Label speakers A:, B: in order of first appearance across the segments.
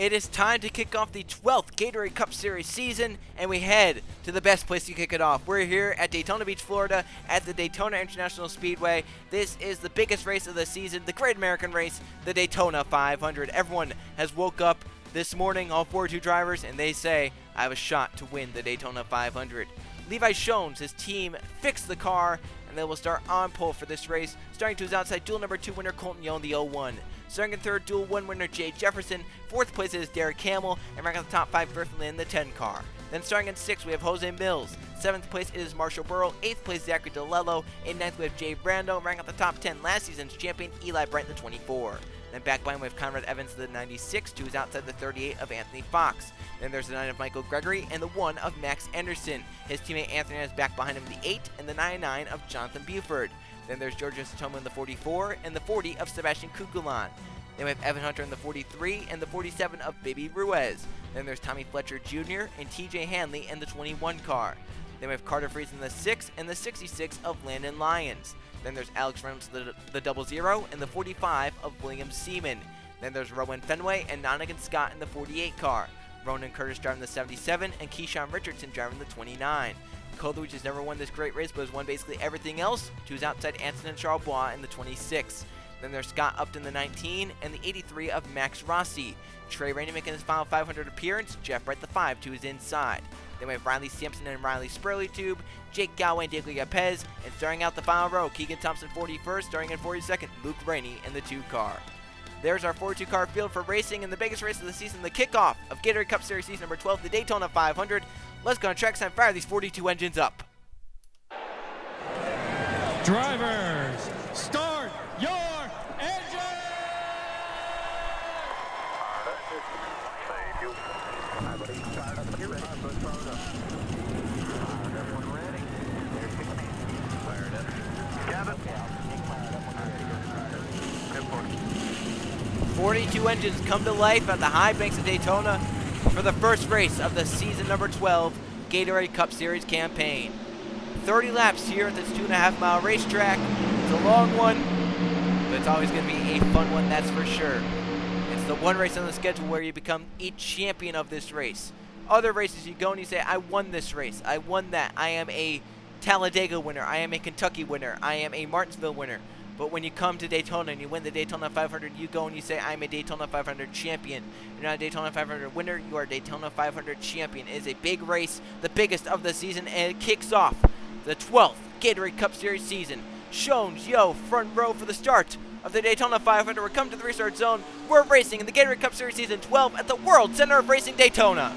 A: It is time to kick off the 12th Gatorade Cup Series season, and we head to the best place to kick it off. We're here at Daytona Beach, Florida, at the Daytona International Speedway. This is the biggest race of the season, the Great American Race, the Daytona 500. Everyone has woke up this morning, all 42 drivers, and they say, I have a shot to win the Daytona 500. Levi Shones, his team, fixed the car, and they will start on pole for this race. Starting to his outside, dual number 2 winner Colton Young, the 01. Starting in third, dual 1 winner Jay Jefferson. Fourth place is Derek Hamill, and ranking on the top 5, Griffin Lynn, the 10 car. Then starting in 6th, we have Jose Mills. 7th place is Marshall Burrow. 8th place, Zachary DeLello. In 9th, we have Jay Brando, ranking on the top 10, last season's champion Eli Bright, the 24. Then back behind, we have Conrad Evans, the 96, who is outside the 38 of Anthony Fox. Then there's the 9 of Michael Gregory, and the 1 of Max Anderson. His teammate Anthony is back behind him, the 8, and the 99 of Jonathan Buford. Then there's George Satomo in the 44, and the 40 of Sebastian Kukulan. Then we have Evan Hunter in the 43 and the 47 of Baby Ruiz. Then there's Tommy Fletcher Jr. and TJ Hanley in the 21 car. Then we have Carter Freeze in the 6 and the 66 of Landon Lyons. Then there's Alex Reynolds the 00 and the 45 of William Seaman. Then there's Rowan Fenway and Nonigan Scott in the 48 car. Ronan Curtis driving the 77 and Keyshawn Richardson driving the 29. Kolovich has never won this great race but has won basically everything else, to his outside Anson and Charlebois in the 26. Then there's Scott Upton, the 19, and the 83 of Max Rossi. Trey Rainey making his final 500 appearance, Jeff Bright the 5 to his inside. Then we have Riley Sampson and Riley Spurley-Tube, Jake Galway and Diego Yepez, and starting out the final row, Keegan Thompson 41st, starting in 42nd, Luke Rainey in the 2 car. There's our 42 car field for racing in the biggest race of the season, the kickoff of Gatorade Cup Series season number 12, the Daytona 500. Let's go on track and fire these 42 engines up.
B: Drivers, start your engine!
C: Kevin.
A: 42 engines come to life at the high banks of Daytona for the first race of the season number 12 Gatorade Cup Series campaign. 30 laps here at this 2.5-mile racetrack. It's a long one, but it's always going to be a fun one, that's for sure. It's the one race on the schedule where you become a champion of this race. Other races you go and you say, I won this race, I won that, I am a Talladega winner, I am a Kentucky winner, I am a Martinsville winner. But when you come to Daytona and you win the Daytona 500, you go and you say, I'm a Daytona 500 champion. You're not a Daytona 500 winner, you are a Daytona 500 champion. It is a big race, the biggest of the season, and it kicks off the 12th Gatorade Cup Series season. Shones, yo, front row for the start of the Daytona 500. We're coming to the restart zone. We're racing in the Gatorade Cup Series season 12 at the World Center of Racing Daytona.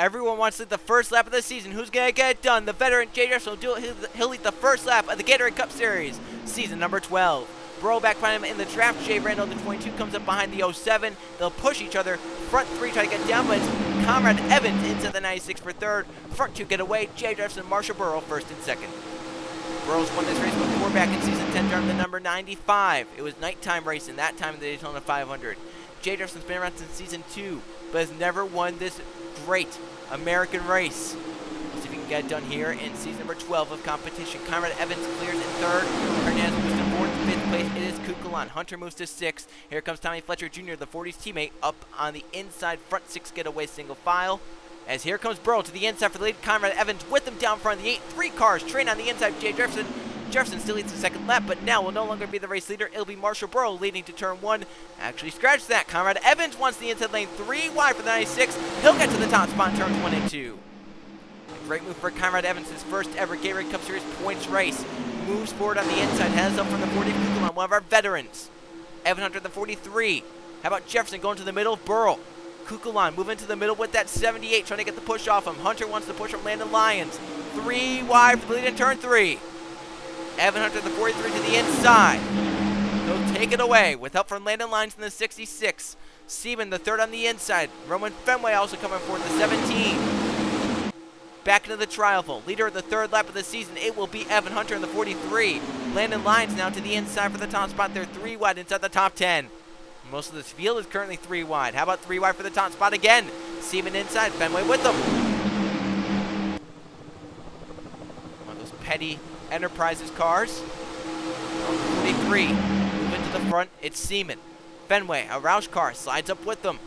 A: Everyone wants to lead the first lap of the season. Who's going to get it done? The veteran Jay Jefferson will do it. He'll lead the first lap of the Gatorade Cup Series, season number 12. Burrow back behind him in the draft. Jay Randall, the 22, comes up behind the 07. They'll push each other. Front 3 try to get down, but it's Conrad Evans into the 96 for 3rd. Front 2 get away. Jay Jefferson, Marshall Burrow, 1st and 2nd. Burrow's won this race before back in season 10, driving the number 95. It was nighttime racing that time in the Daytona 500. Jay Jefferson's been around since season 2, but has never won this great American race. Let's see if we can get it done here in season number 12 of competition. Conrad Evans clears in 3rd. Hernandez moves to 4th. 5th place, it is Kukulan. Hunter moves to 6th. Here comes Tommy Fletcher Jr., the 40's teammate, up on the inside. Front 6 getaway single file. As here comes Burrow to the inside for the lead. Conrad Evans with him down front of the 8. 3 cars train on the inside. Jay Jefferson. Jefferson still leads the 2nd lap, but now will no longer be the race leader. It'll be Marshall Burrow leading to turn 1. Actually scratch that. Conrad Evans wants the inside lane. 3 wide for the 96. He'll get to the top spot in turns 1 and 2. A great move for Conrad Evans, his first ever Gatorade Cup Series points race. Moves forward on the inside, has up from the 40 Kukulan, one of our veterans. Evan Hunter, the 43. How about Jefferson going to the middle? Burl. Kukulon moving to the middle with that 78, trying to get the push off him. Hunter wants to push from Landon Lyons. 3 wide for the lead in turn 3. Evan Hunter, the 43, to the inside. He'll take it away with help from Landon Lyons in the 66. Seaman, the 3rd on the inside. Roman Fenway also coming forward, the 17. Back into the trial. Leader of the 3rd lap of the season, it will be Evan Hunter in the 43. Landon Lyons now to the inside for the top spot. They're 3 wide inside the top 10. Most of this field is currently 3 wide. How about 3 wide for the top spot again? Seaman inside, Fenway with them. One of those petty Enterprises cars. 43, moving to the front, it's Seaman. Fenway, a Roush car, slides up with them.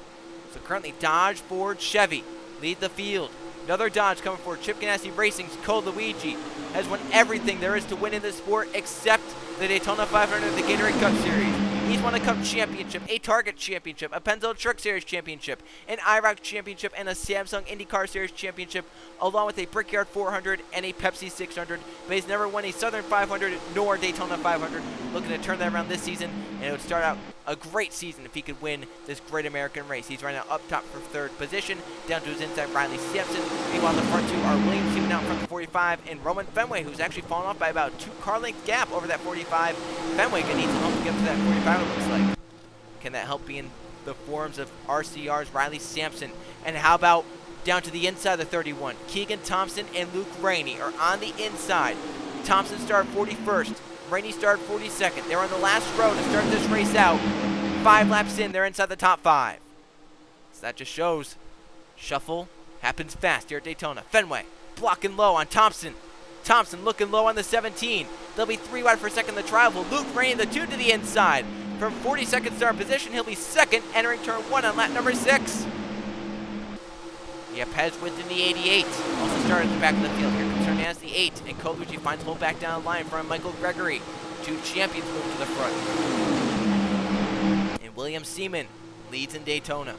A: So currently Dodge, Ford, Chevy lead the field. Another Dodge coming forward. Chip Ganassi Racing's Cole Luigi has won everything there is to win in this sport except the Daytona 500, the Gatorade Cup Series. He's won a Cup Championship, a Target Championship, a Pennzoil Truck Series Championship, an IROC Championship, and a Samsung IndyCar Series Championship, along with a Brickyard 400 and a Pepsi 600. But he's never won a Southern 500 nor Daytona 500. Looking to turn that around this season, and it would start out a great season if he could win this great American race. He's right now up top for 3rd position, down to his inside Riley Sampson. Meanwhile, the front 2 are William Seaman out front the 45, and Roman Fenway, who's actually fallen off by about 2 car length gap over that 45. Fenway gonna need some help to get to that 45, it looks like. Can that help be in the forms of RCR's Riley Sampson? And how about down to the inside of the 31? Keegan Thompson and Luke Rainey are on the inside. Thompson started 41st. Rainey started 42nd. They're on the last row to start this race out. 5 laps in, they're inside the top 5. So that just shows shuffle happens fast here at Daytona. Fenway blocking low on Thompson. Thompson looking low on the 17. They'll be 3 wide for second in the trial. Luke Rainey, the 2 to the inside. From 42nd start position, he'll be 2nd, entering turn 1 on lap number 6. Yeah, Pez within the 88. Also started at the back of the field. Here comes Hernandez, the 8. And Colucci finds hole back down the line from Michael Gregory. 2 champions move to the front. And William Seaman leads in Daytona.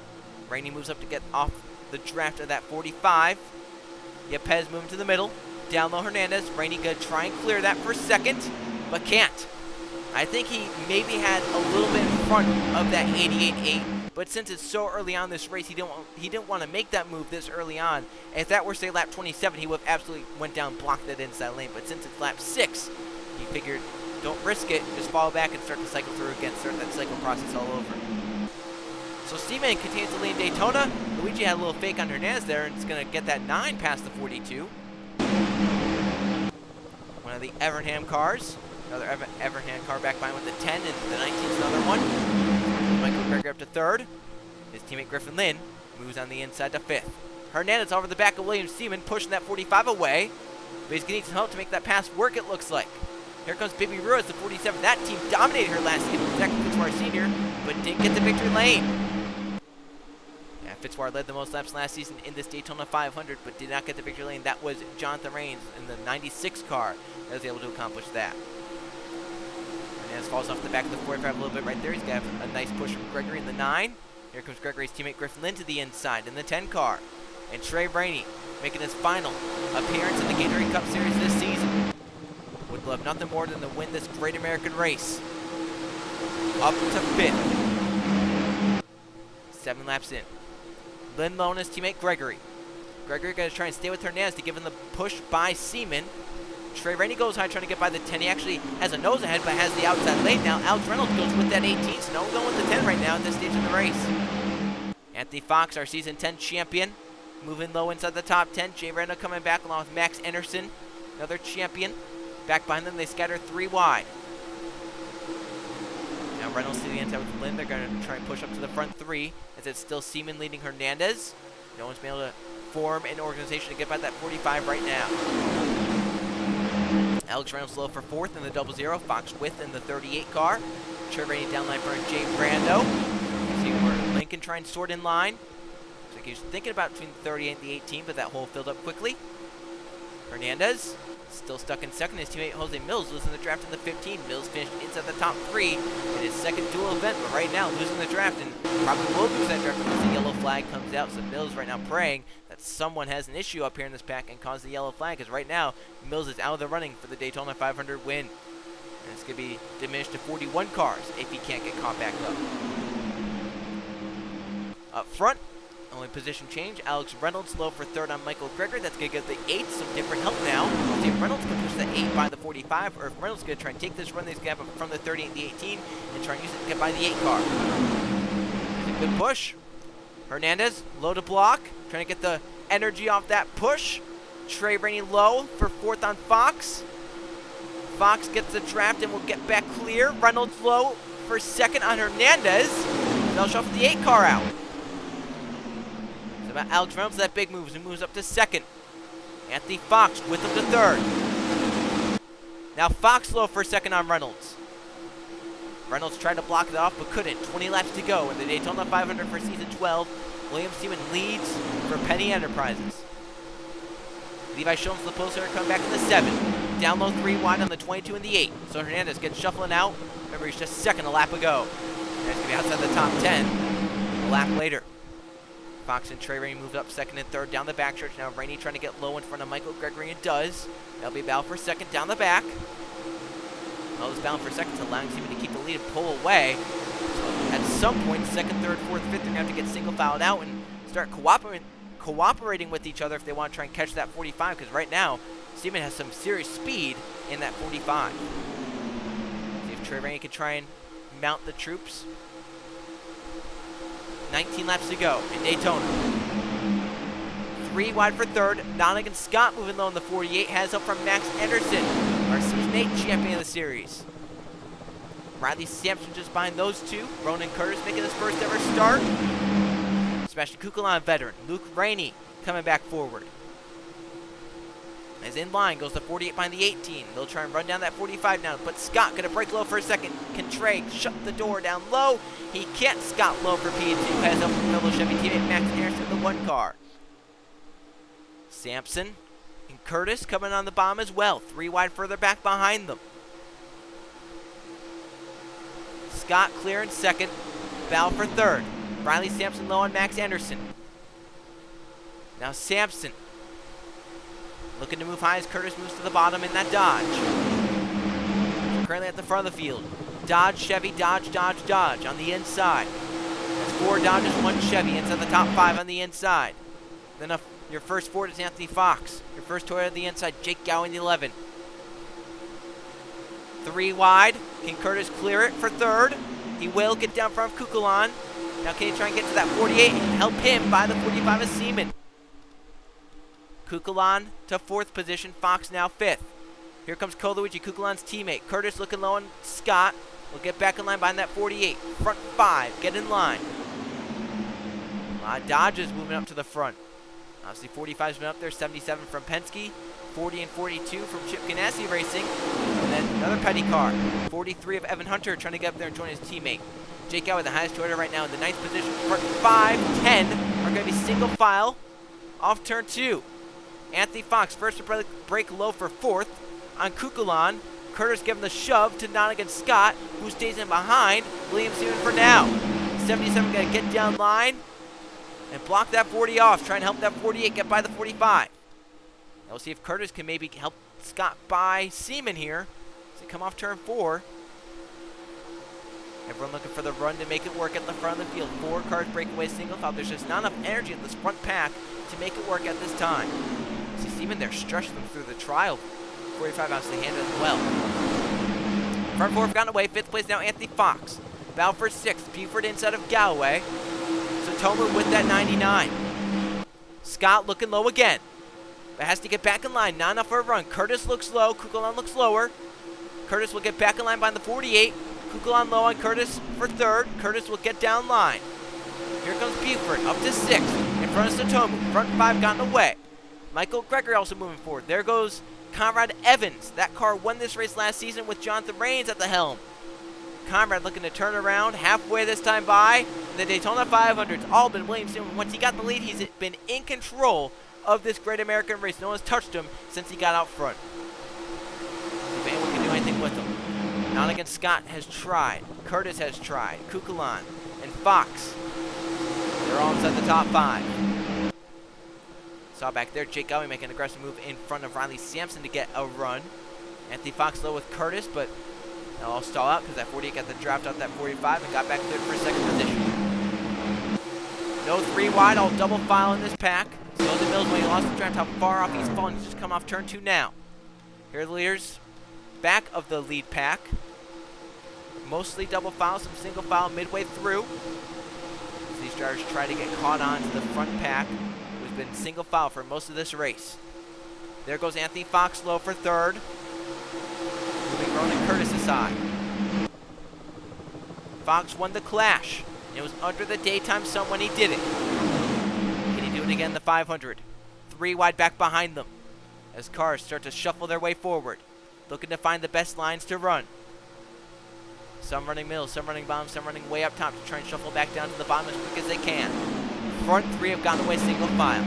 A: Rainey moves up to get off the draft of that 45. Yeah, Pez moving to the middle. Down low Hernandez. Rainey gonna try and clear that for 2nd, but can't. I think he maybe had a little bit in front of that 88.8. But since it's so early on this race, he didn't want to make that move this early on. If that were, say, lap 27, he would have absolutely went down, blocked that inside lane. But since it's lap 6, he figured, don't risk it, just fall back and start to cycle through again, start that cycle process all over. So Seaman continues to lead Daytona. Luigi had a little fake on Hernandez there, and it's going to get that 9 past the 42. One of the Evernham cars. Another Evernham car back behind with the 10, and the 19's another one. Michael Greger up to 3rd. His teammate Griffin Lynn moves on the inside to 5th. Hernandez over the back of William Seaman, pushing that 45 away. But he's going to need some help to make that pass work, it looks like. Here comes Bibi Ruiz, the 47. That team dominated her last season with Zach Fitzwater Sr., but didn't get the victory lane. Yeah, Fitzwater led the most laps last season in this Daytona 500, but did not get the victory lane. That was Jonathan Rains in the 96 car that was able to accomplish that. Hernandez falls off the back of the 45 a little bit right there. He's got a nice push from Gregory in the 9. Here comes Gregory's teammate Griffin Lynn to the inside in the 10 car. And Trey Rainey making his final appearance in the Gatorade Cup Series this season. Would love nothing more than to win this great American race. Up to 5th. 7 laps in. Lynn low on his teammate Gregory. Gregory going to try and stay with Hernandez to give him the push by Seaman. Trey Rainey goes high trying to get by the 10. He actually has a nose ahead, but has the outside lane now. Alex Reynolds goes with that 18, so no one going with the 10 right now at this stage of the race. Anthony Fox, our season 10 champion, moving low inside the top 10. Jay Randall coming back along with Max Anderson, another champion. Back behind them, they scatter 3 wide. Now Reynolds to the inside with Lynn. They're going to try and push up to the front 3, as it's still Seaman leading Hernandez. No one's been able to form an organization to get by that 45 right now. Alex Reynolds low for 4th in the 00. Fox with in the 38 car. Trey Rainey down line for Jay Brando. See where Lincoln trying to sort in line. Looks like he was thinking about between the 38 and the 18, but that hole filled up quickly. Hernandez still stuck in 2nd. His teammate Jose Mills losing the draft in the 15. Mills finished inside the top 3 in his 2nd dual event, but right now losing the draft, and probably will lose that draft unless the yellow flag comes out. So Mills right now praying that someone has an issue up here in this pack and cause the yellow flag, because right now Mills is out of the running for the Daytona 500 win. And it's going to be diminished to 41 cars if he can't get caught back up. Up front, only position change. Alex Reynolds low for third on Michael Greger. That's going to give the 8 some different help now. We'll see if Reynolds can push the 8 by the 45, or if Reynolds is going to try and take this run that he's going to have from the 38 and the 18 and try and use it to get by the 8 car. Good push. Hernandez, low to block. Trying to get the energy off that push. Trey Rainey low for fourth on Fox. Fox gets the draft and will get back clear. Reynolds low for second on Hernandez. They'll shuffle the 8 car out. It's about Alex Reynolds. That big moves. He moves up to second. Anthony Fox with him to third. Now Fox low for second on Reynolds. Reynolds tried to block it off but couldn't. 20 laps to go in the Daytona 500 for season 12. William Seaman leads for Penny Enterprises. Levi Shulman to the post here, come back in the 7. Down low 3 wide on the 22 and the 8. So Hernandez gets shuffling out. Remember, he's just second a lap ago. He's going to be outside the top 10 a lap later. Fox and Trey Rainey moved up second and third down the backstretch. Now Rainey trying to get low in front of Michael Gregory, and does. That'll be a battle for second down the back. All this battle for second to allowing Seaman to keep the lead and pull away. So at some point, second, third, fourth, fifth, they're going to have to get single fouled out and start cooperating with each other if they want to try and catch that 45, because right now, Seaman has some serious speed in that 45. See if Trey Rainey can try and mount the troops. 19 laps to go in Daytona. 3 wide for third. Donegan Scott moving low in the 48. Has help from Max Anderson, our Season 8 champion of the series. Riley Sampson just behind those two. Ronan Curtis making his first ever start. Sebastian Kukulon, veteran. Luke Rainey coming back forward. As in line goes the 48 behind the 18. They'll try and run down that 45 now, but Scott going to break low for a second. Can Trey shut the door down low? He can't. Scott low for P2. Has up from fellow Chevy teammate Max Anderson in the 1 car. Sampson and Curtis coming on the bomb as well. 3 wide further back behind them. Scott clear in second. Battle for third. Riley Sampson low on Max Anderson. Now Sampson looking to move high as Curtis moves to the bottom in that Dodge. Currently at the front of the field. Dodge, Chevy, Dodge, Dodge, Dodge on the inside. That's 4 Dodges, 1 Chevy inside the top 5 on the inside. Then your first Ford is Anthony Fox. Your first Toyota on the inside, Jake Gow in the 11. 3 wide. Can Curtis clear it for third? He will get down front of Kukulon. Now can he try and get to that 48 and help him by the 45 of Seaman? Kukulon to 4th position. Fox now 5th. Here comes Koluigi, Kukulon's teammate. Curtis looking low on Scott. Will get back in line behind that 48. Front 5. Get in line. A lot of Dodges moving up to the front. Obviously 45's been up there. 77 from Penske. 40 and 42 from Chip Ganassi Racing. And then another petty car. 43 of Evan Hunter trying to get up there and join his teammate. Jake out with the highest Toyota right now in the 9th position. Front 5, 10 are going to be single file off turn 2. Anthony Fox first to break low for 4th on Kukulon. Curtis giving the shove to Donegan Scott, who stays in behind William Seaman for now. 77 going to get down line and block that 40 off. Try and help that 48 get by the 45. Now we'll see if Curtis can maybe help Scott by Seaman here as they come off turn 4. Everyone looking for the run to make it work at the front of the field. 4 cars breakaway single file. There's just not enough energy in this front pack to make it work at this time. See Seaman there stretched them through the trial. 45 obviously handled it well. Front 4 have gotten away. 5th place now Anthony Fox. Battle for 6th. Buford inside of Galloway. Satomu with that 99. Scott looking low again. But has to get back in line. Not enough for a run. Curtis looks low. Kukulon looks lower. Curtis will get back in line behind the 48. Kukulon low on Curtis for 3rd. Curtis will get down line. Here comes Buford up to 6th in front of Satomu. Front 5 gotten away. Michael Gregory also moving forward. There goes Conrad Evans. That car won this race last season with Jonathan Rains at the helm. Conrad looking to turn around halfway this time by the Daytona 500. It's all been William Seaman. Once he got the lead, he's been in control of this great American race. No one's touched him since he got out front. See if anyone can do anything with him. Donegan Scott has tried. Curtis has tried. Kukulon and Fox. They're all inside the top 5. Saw back there Jake Gowey making an aggressive move in front of Riley Sampson to get a run. Anthony Fox low with Curtis, but they'll all stall out because that 48 got the draft out that 45 and got back cleared for 2nd position. No 3 wide, all double file in this pack. So the Mills, when he lost the draft, how far off he's fallen. He's just come off turn 2 now. Here are the leaders. Back of the lead pack. Mostly double file, some single file midway through. As these drivers try to get caught on to the front pack, who's been single file for most of this race. There goes Anthony Fox low for third. Moving Ronan Curtis aside. Fox won the Clash. It was under the daytime sun when he did it. Can he do it again in the 500? 3 wide back behind them as cars start to shuffle their way forward, looking to find the best lines to run. Some running middle, some running bottom, some running way up top to try and shuffle back down to the bottom as quick as they can. Front 3 have gotten away single file.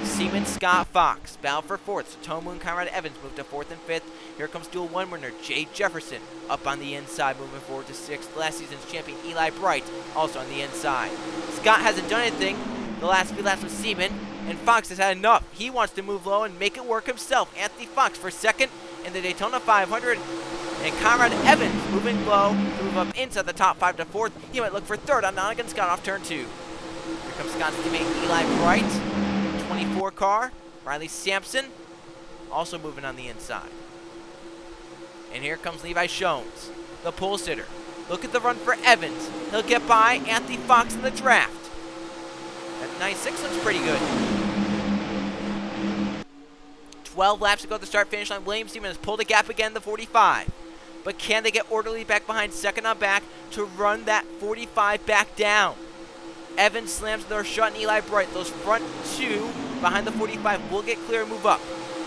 A: Seaman, Scott, Fox battle for 4th. Toe Moon, Conrad Evans move to 4th and 5th. Here comes dual 1 winner Jay Jefferson up on the inside, moving forward to 6th. Last season's champion Eli Bright also on the inside. Scott hasn't done anything the last few laps with Seaman, and Fox has had enough. He wants to move low and make it work himself. Anthony Fox for 2nd in the Daytona 500, and Conrad Evans moving low to move up inside the top 5 to 4th. He might look for 3rd on Donegan Scott off turn 2. Here comes Scott's teammate Eli Bright. 24 car, Riley Sampson, also moving on the inside. And here comes Levi Shones, the pole sitter. Look at the run for Evans. He'll get by Anthony Fox in the draft. That 9.6 looks pretty good. 12 laps to go at the start-finish line. William Seaman has pulled a gap again in the 45. But can they get orderly back behind, second on back, to run that 45 back down? Evans slams the door shut and Eli Bright. Those front 2 behind the 45 will get clear and move up.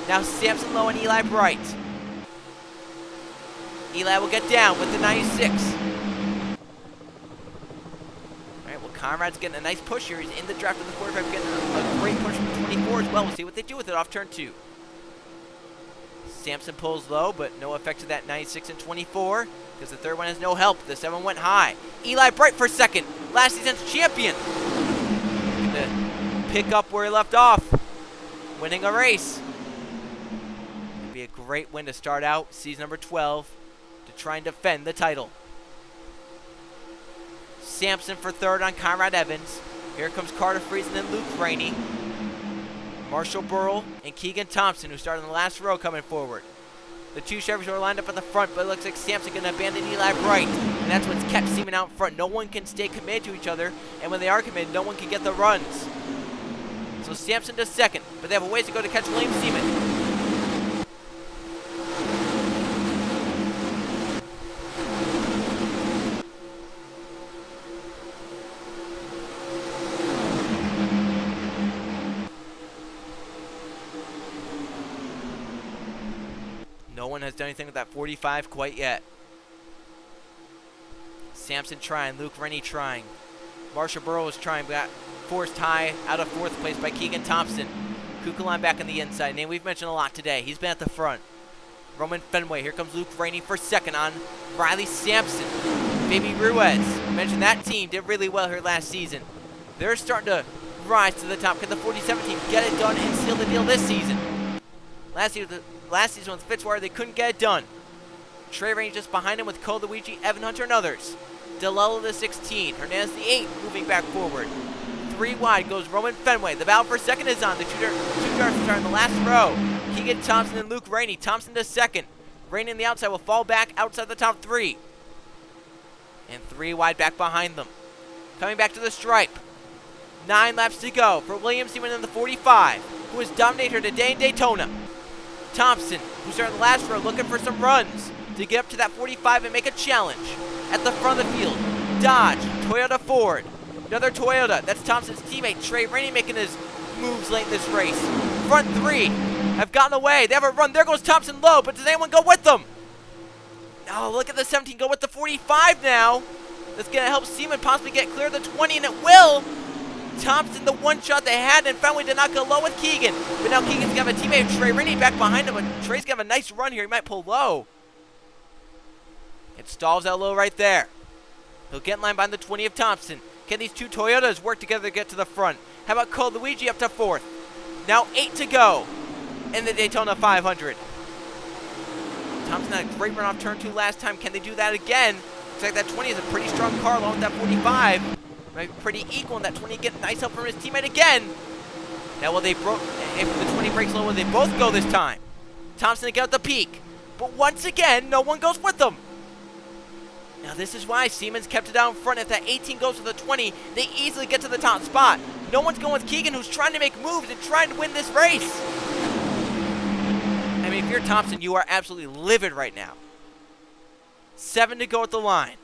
A: Now Sampson low and Eli Bright. Eli will get down with the 96. Alright, well Conrad's getting a nice push here. He's in the draft of the 45, getting a great push from the 24 as well. We'll see what they do with it off turn 2. Sampson pulls low, but no effect to that 96 and 24. Because the 3rd one has no help. The 7 went high. Eli Bright for 2nd. Last season's champion. Gonna pick up where he left off. Winning a race. It'd be a great win to start out season number 12 to try and defend the title. Sampson for 3rd on Conrad Evans. Here comes Carter Friesen and Luke Rainey. Marshall Burrell and Keegan Thompson, who started in the last row, coming forward. The 2 Chevys are lined up at the front, but it looks like Sampson going to abandon Eli Bright. And that's what's kept Seaman out in front. No one can stay committed to each other, and when they are committed, no one can get the runs. So Sampson does 2nd, but they have a ways to go to catch William Seaman. No one has done anything with that 45 quite yet. Sampson trying, Luke Rennie trying. Marshall Burrow is trying, but got forced high out of 4th place by Keegan Thompson. Kukulon back on the inside. Name we've mentioned a lot today. He's been at the front. Roman Fenway. Here comes Luke Rainey for 2nd on Riley Sampson. Baby Ruiz. Mentioned that team did really well here last season. They're starting to rise to the top. Can the 47 team get it done and seal the deal this season? Last season with Fitzwater, they couldn't get it done. Trey Rainey just behind him with Cole Luigi, Evan Hunter, and others. DeLello the 16. Hernandez the 8, moving back forward. 3 wide goes Roman Fenway. The battle for 2nd is on. The two drivers are in the last row. Keegan Thompson and Luke Rainey. Thompson to 2nd. Rainey on the outside will fall back outside the top 3. And 3 wide back behind them. Coming back to the stripe. 9 laps to go for William Seaman in the 45, who has dominated her today in Daytona. Thompson, who started in the last row, looking for some runs to get up to that 45 and make a challenge. At the front of the field, Dodge, Toyota, Ford. Another Toyota, that's Thompson's teammate, Trey Rainey, making his moves late in this race. Front 3 have gotten away. They have a run. There goes Thompson low, but does anyone go with them? Oh, look at the 17 go with the 45 now. That's going to help Seaman possibly get clear of the 20, and it will. Thompson, the 1 shot they had, and Fenway did not go low with Keegan. But now Keegan's got a teammate, Trey Rainey, back behind him. But Trey's got a nice run here. He might pull low. It stalls out low right there. He'll get in line behind the 20 of Thompson. Can these 2 Toyotas work together to get to the front? How about Cole Luigi up to 4th? Now 8 to go in the Daytona 500. Thompson had a great run off turn 2 last time. Can they do that again? Looks like that 20 is a pretty strong car along with that 45. Might be pretty equal in that 20. Get nice help from his teammate again. Now, will they if the 20 breaks low, will they both go this time? Thompson to get out the peak. But once again, no one goes with them. Now, this is why Siemens kept it down front. If that 18 goes to the 20, they easily get to the top spot. No one's going with Keegan, who's trying to make moves and trying to win this race. I mean, if you're Thompson, you are absolutely livid right now. 7 to go at the line.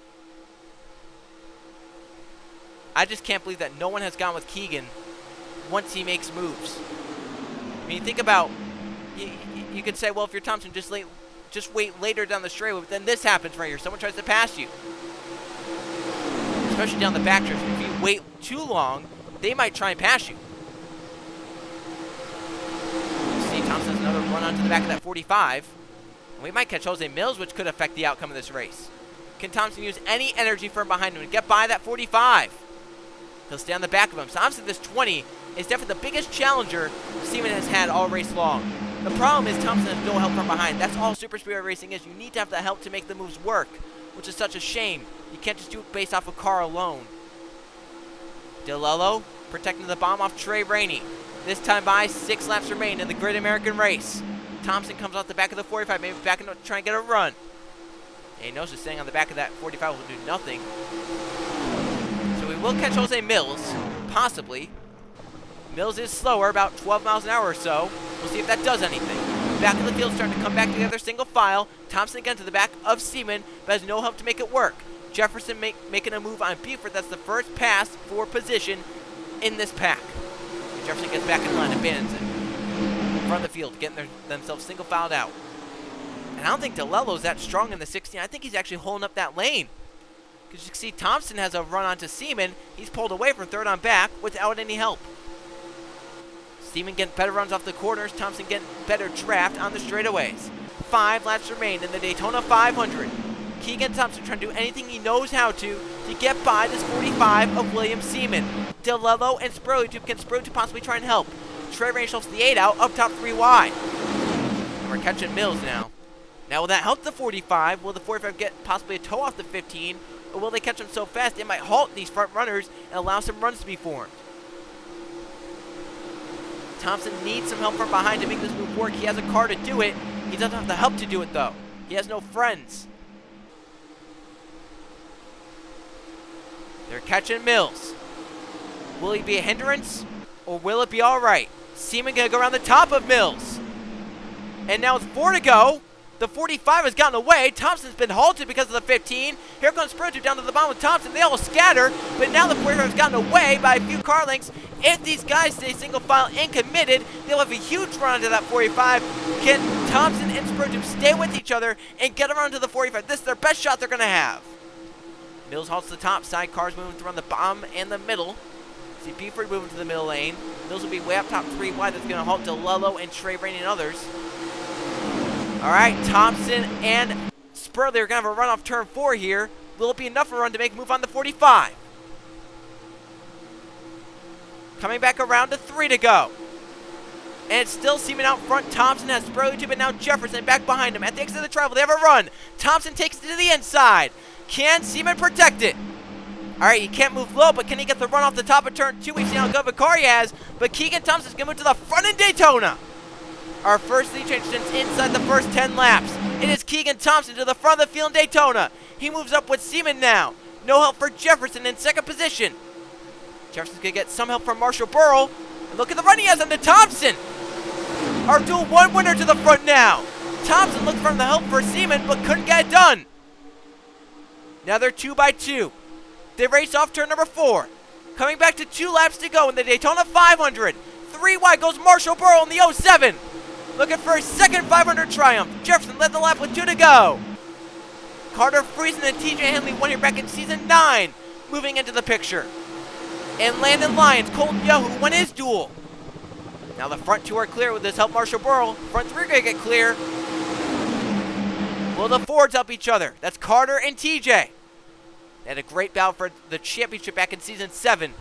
A: I just can't believe that no one has gone with Keegan once he makes moves. I mean, think about, you could say, well, if you're Thompson, just wait later down the straightaway, but then this happens right here. Someone tries to pass you. Especially down the back stretch. If you wait too long, they might try and pass you. See, Thompson has another run onto the back of that 45. And we might catch Jose Mills, which could affect the outcome of this race. Can Thompson use any energy from behind him to get by that 45? He'll stay on the back of him. So obviously this 20 is definitely the biggest challenger Seaman has had all race long. The problem is Thompson has no help from behind. That's all super speedway racing is. You need to have the help to make the moves work, which is such a shame. You can't just do it based off a car alone. DeLello protecting the bomb off Trey Rainey. This time by 6 laps remain in the Great American Race. Thompson comes off the back of the 45, maybe back into try and get a run. And he knows that staying on the back of that 45 will do nothing. So we will catch Jose Mills, possibly. Mills is slower, about 12 miles an hour or so. We'll see if that does anything. Back of the field starting to come back together, single file. Thompson again to the back of Seaman, but has no help to make it work. Jefferson making a move on Buford. That's the first pass for position in this pack. And Jefferson gets back in line, abandons it. In front of the field, getting themselves single filed out. And I don't think DeLello's that strong in the 16. I think he's actually holding up that lane. Because you can see Thompson has a run onto Seaman. He's pulled away from third on back without any help. Seaman getting better runs off the corners. Thompson getting better draft on the straightaways. 5 laps remain in the Daytona 500. Keegan Thompson trying to do anything he knows how to get by this 45 of William Seaman. DeLello and Spurley can Spurley possibly try and help. Trey Rainey shuffles the 8 out, up top 3 wide. And we're catching Mills now. Now will that help the 45? Will the 45 get possibly a toe off the 15? Or will they catch him so fast it might halt these front runners and allow some runs to be formed? Thompson needs some help from behind to make this move work. He has a car to do it. He doesn't have the help to do it though. He has no friends. They're catching Mills. Will he be a hindrance? Or will it be alright? Seaman gonna go around the top of Mills. And now with 4 to go, the 45 has gotten away. Thompson's been halted because of the 15. Here comes Spurgeon down to the bottom with Thompson. They all scatter, but now the 45 has gotten away by a few car lengths. If these guys stay single file and committed, they'll have a huge run onto that 45. Can Thompson and Spurgeon stay with each other and get around to the 45? This is their best shot they're going to have. Mills halts the top side. Cars moving through on the bottom and the middle. See Buford moving to the middle lane. Mills will be way up top 3 wide. That's going to halt DeLello and Trey Rainey and others. All right, Thompson and Spurley are going to have a run off turn 4 here. Will it be enough of a run to make a move on the 45? Coming back around to 3 to go. And it's still Seaman out front. Thompson has Spurley too, but now Jefferson back behind him. At the exit of the travel, they have a run. Thompson takes it to the inside. Can Seaman protect it? All right, he can't move low, but can he get the run off the top of turn 2? We've seen how good of a car he has, but Keegan Thompson's going to move to the front in Daytona. Our first lead change since inside the first 10 laps. It is Keegan Thompson to the front of the field in Daytona. He moves up with Seaman now. No help for Jefferson in second position. Jefferson's going to get some help from Marshall Burrow. And look at the run he has on to Thompson. Our dual 1 winner to the front now. Thompson looked for the help for Seaman, but couldn't get it done. Now they're 2 by 2. They race off turn number 4. Coming back to 2 laps to go in the Daytona 500. 3 wide goes Marshall Burrow in the 07. Looking for his second 500 triumph. Jefferson led the lap with 2 to go. Carter Friesen and TJ Henley won here back in season 9. Moving into the picture. And Landon Lyons, Colton Yahoo won his duel. Now the front 2 are clear with this help Marshall Burrow. Front 3 are going to get clear. Will the Fords help each other? That's Carter and TJ. They had a great battle for the championship back in season 7.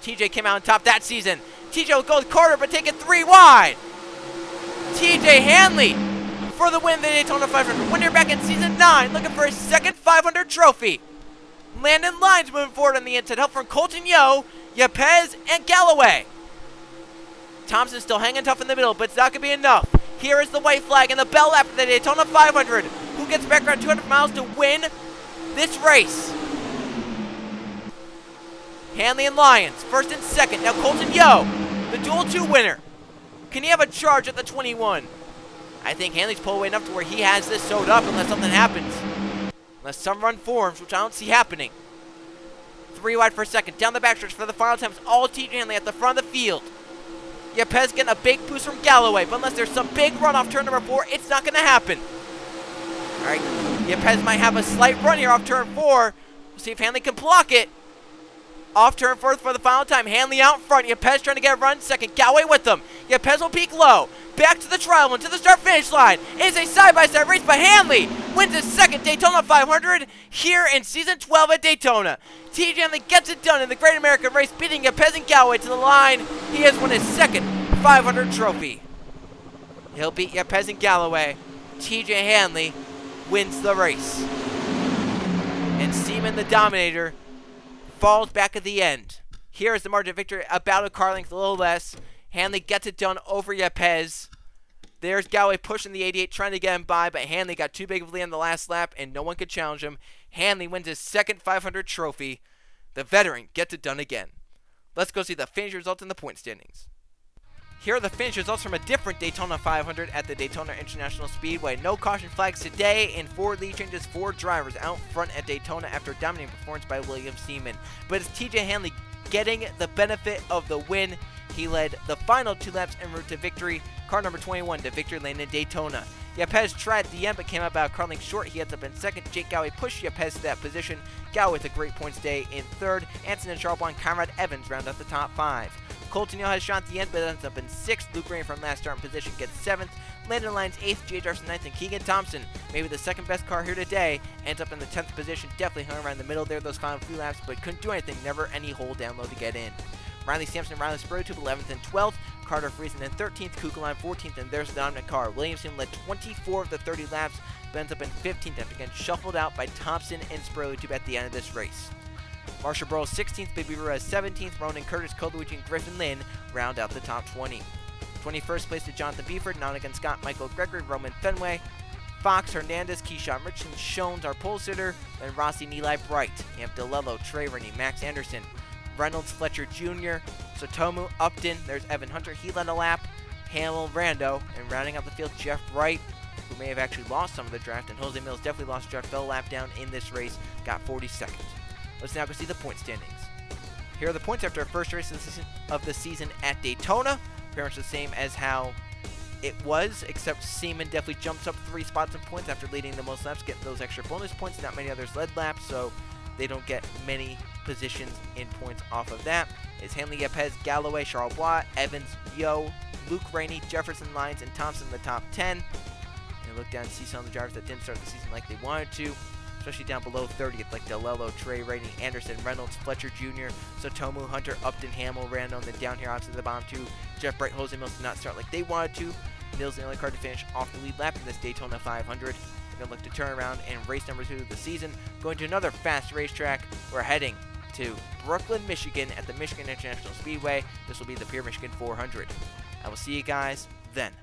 A: TJ came out on top that season. TJ will go with Carter, but take it 3 wide. TJ Hanley for the win in the Daytona 500. Winner back in season 9, looking for his second 500 trophy. Landon Lyons moving forward on the inside. Help from Colton Yo, Yepez, and Galloway. Thompson still hanging tough in the middle, but it's not going to be enough. Here is the white flag and the bell after the Daytona 500. Who gets back around 200 miles to win this race? Hanley and Lyons, first and second. Now Colton Yo, the Duel 2 winner. Can he have a charge at the 21? I think Hanley's pulled away enough to where he has this sewed up unless something happens. Unless some run forms, which I don't see happening. 3 wide for a second. Down the backstretch for the final attempts. All TJ Hanley at the front of the field. Yepez getting a big boost from Galloway, but unless there's some big run off turn number 4, it's not going to happen. All right, Yepez might have a slight run here off turn 4. We'll see if Hanley can block it. Off turn 4 for the final time. Hanley out in front. Yepez trying to get a run. Second, Galloway with them. Yepez will peak low. Back to the trial one, to the start-finish line. It is a side-by-side race, but Hanley wins his second Daytona 500 here in Season 12 at Daytona. TJ Hanley gets it done in the Great American Race, beating Yepez and Galloway to the line. He has won his second 500 trophy. He'll beat Yepez and Galloway. TJ Hanley wins the race. And Seaman the Dominator falls back at the end. Here is the margin of victory, about a car length, a little less. Hanley gets it done over Yepez. There's Galloway pushing the 88, trying to get him by, but Hanley got too big of a lead on the last lap, and no one could challenge him. Hanley wins his second 500 trophy. The veteran gets it done again. Let's go see the finish results in the point standings. Here are the finish results from a different Daytona 500 at the Daytona International Speedway. No caution flags today, and 4 lead changes, 4 drivers out front at Daytona after a dominating performance by William Seaman. But it's TJ Hanley getting the benefit of the win. He led the final 2 laps en route to victory. Car number 21 to victory lane in Daytona. Yepez tried at the end but came out about a car length short. He ends up in second. Jake Galloway pushed Yepez to that position. Galloway with a great points day in third. Anson and Charbonne, Conrad Evans round out the top 5. Colton Yo has a shot at the end but ends up in 6th. Luke Rain from last start in position gets 7th. Landon Lyons 8th. J. Darson 9th. And Keegan Thompson, maybe the second best car here today, ends up in the 10th position. Definitely hung around the middle there those final few laps, but couldn't do anything. Never any hole down low to get in. Riley Sampson and Riley Sperotube 11th and 12th. Carter Friesen in 13th. Kugelheim 14th. And there's the dominant car. Williamson led 24 of the 30 laps, but ends up in 15th after getting shuffled out by Thompson and Sperotube at the end of this race. Marshall Burrows 16th. Baby Ruiz 17th. Ronan Curtis, Colucci, and Griffin Lynn round out the top 20. 21st place to Jonathan Beeford. Nonigan Scott, Michael Gregory, Roman Fenway, Fox, Hernandez, Keyshawn Richardson, Shones, our pole sitter, and Rossi, Neeli Bright. You have DeLello, Trey Rennie, Max Anderson, Reynolds, Fletcher Jr., Sotomu, Upton, there's Evan Hunter, he led a lap, Hamill, Rando, and rounding out the field, Jeff Wright, who may have actually lost some of the draft, and Jose Mills definitely lost draft, fell a lap down in this race, got 42nd. Let's now go see the point standings. Here are the points after our first race of the season at Daytona, pretty much the same as how it was, except Seaman definitely jumps up 3 spots in points after leading the most laps, getting those extra bonus points. Not many others led laps, so they don't get many positions in points off of that. It's Hanley, Yepez, Galloway, Charles, Evans, Yo, Luke Rainey, Jefferson, Lyons, and Thompson in the top 10. And look down and see some of the drivers that didn't start the season like they wanted to, especially down below 30th, like DeLello, Trey Rainey, Anderson, Reynolds, Fletcher Jr., Sotomu, Hunter, Upton, Hamill, Randall, and then down here obviously the bottom 2, Jeff Bright, Jose Mills did not start like they wanted to. Mills the only car to finish off the lead lap in this Daytona 500. They're going to look to turn around in race number 2 of the season. Going to another fast racetrack. We're heading to Brooklyn, Michigan at the Michigan International Speedway. This will be the Pure Michigan 400. I will see you guys then.